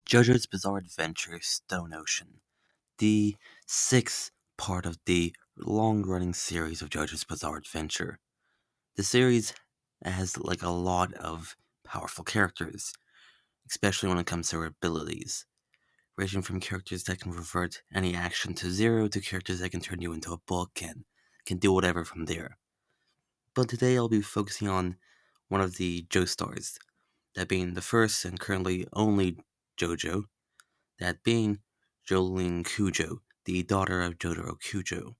JoJo's Bizarre Adventure Stone Ocean, the sixth part of the long-running series of JoJo's Bizarre Adventure. The series has a lot of powerful characters, especially when it comes to their abilities, ranging from characters that can revert any action to zero to characters that can turn you into a book and can do whatever from there. But today I'll be focusing on one of the Joestars, that being the first and currently only JoJo, that being Jolyne Kujo, the daughter of Jotaro Kujo.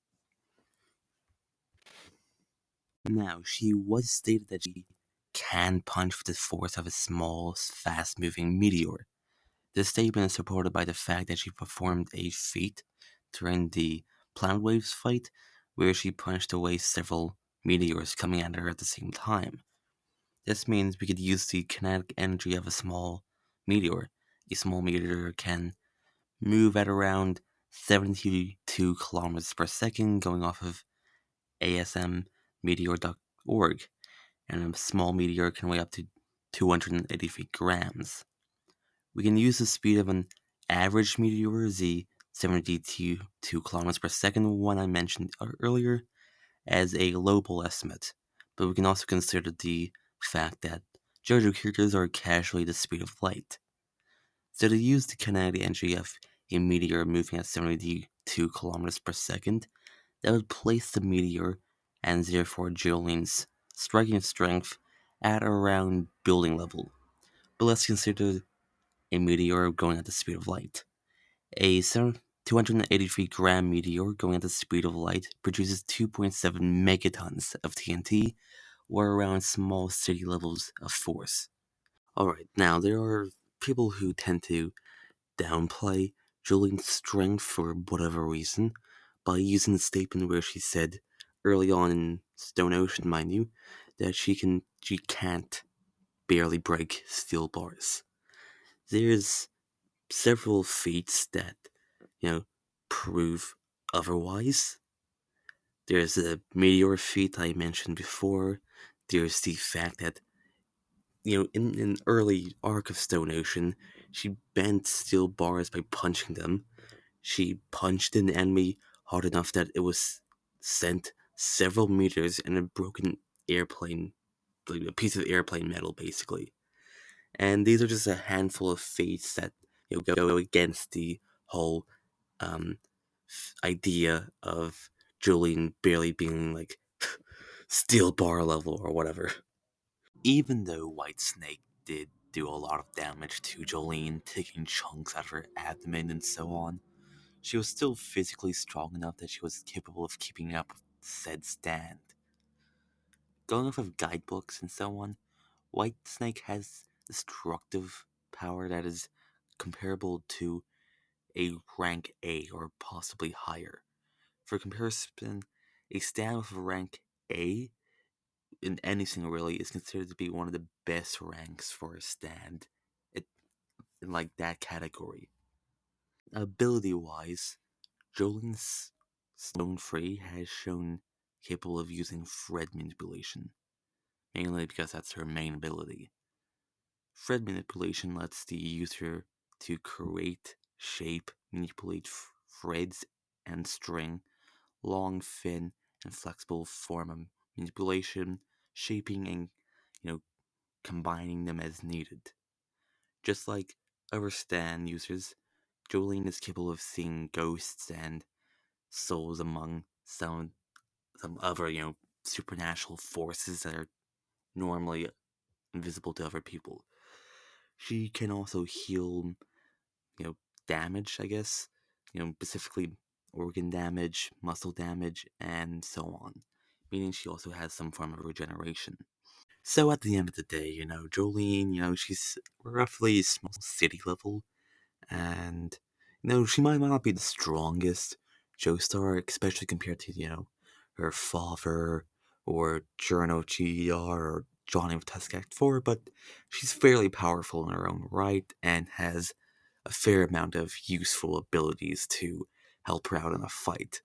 Now, she was stated that she can punch with the force of a small, fast-moving meteor. This statement is supported by the fact that she performed a feat during the Planet Waves fight, where she punched away several meteors coming at her at the same time. This means we could use the kinetic energy of a small meteor. A small meteor can move at around 72 kilometers per second, going off of asmmeteor.org, and a small meteor can weigh up to 283 grams. We can use the speed of an average meteor, the 72 kilometers per second one I mentioned earlier, as a lowball estimate, but we can also consider the fact that JoJo characters are casually the speed of light. So to use the kinetic energy of a meteor moving at 72 kilometers per second, that would place the meteor, and therefore Jolyne's striking strength, at around building level. But let's consider a meteor going at the speed of light. A 283 gram meteor going at the speed of light produces 2.7 megatons of TNT, or around small city levels of force. Alright, now there are people who tend to downplay Jolyne's strength for whatever reason by using the statement where she said early on in Stone Ocean, mind you, that she can't barely break steel bars. There's several feats that, prove otherwise. There's the meteor feat I mentioned before. There's the fact that, in an early arc of Stone Ocean, she bent steel bars by punching them. She punched an enemy hard enough that it was sent several meters in a broken airplane, like a piece of airplane metal, basically. And these are just a handful of feats that go against the whole um, idea of Jolyne barely being steel bar level or whatever. Even though White Snake did do a lot of damage to Jolyne, taking chunks out of her abdomen and so on, she was still physically strong enough that she was capable of keeping up with said stand. Going off of guidebooks and so on, White Snake has destructive power that is comparable to a rank A or possibly higher. For comparison, a stand with a rank A in anything really is considered to be one of the best ranks for a stand in that category. Ability wise, Jolyne's Stone Free has shown capable of using thread manipulation, mainly because that's her main ability. Thread manipulation lets the user to create, shape, manipulate threads and string, long, thin, and flexible form of manipulation, shaping and combining them as needed. Just like other stand users, Jolyne is capable of seeing ghosts and souls among some other, supernatural forces that are normally invisible to other people. She can also heal, damage, I guess, specifically organ damage, muscle damage, and so on, meaning she also has some form of regeneration. So at the end of the day, Jolyne, she's roughly small city level, and she might not be the strongest Joestar, especially compared to her father or Jurno GR or Johnny of Tusk Act 4, but she's fairly powerful in her own right and has a fair amount of useful abilities to help her out in a fight.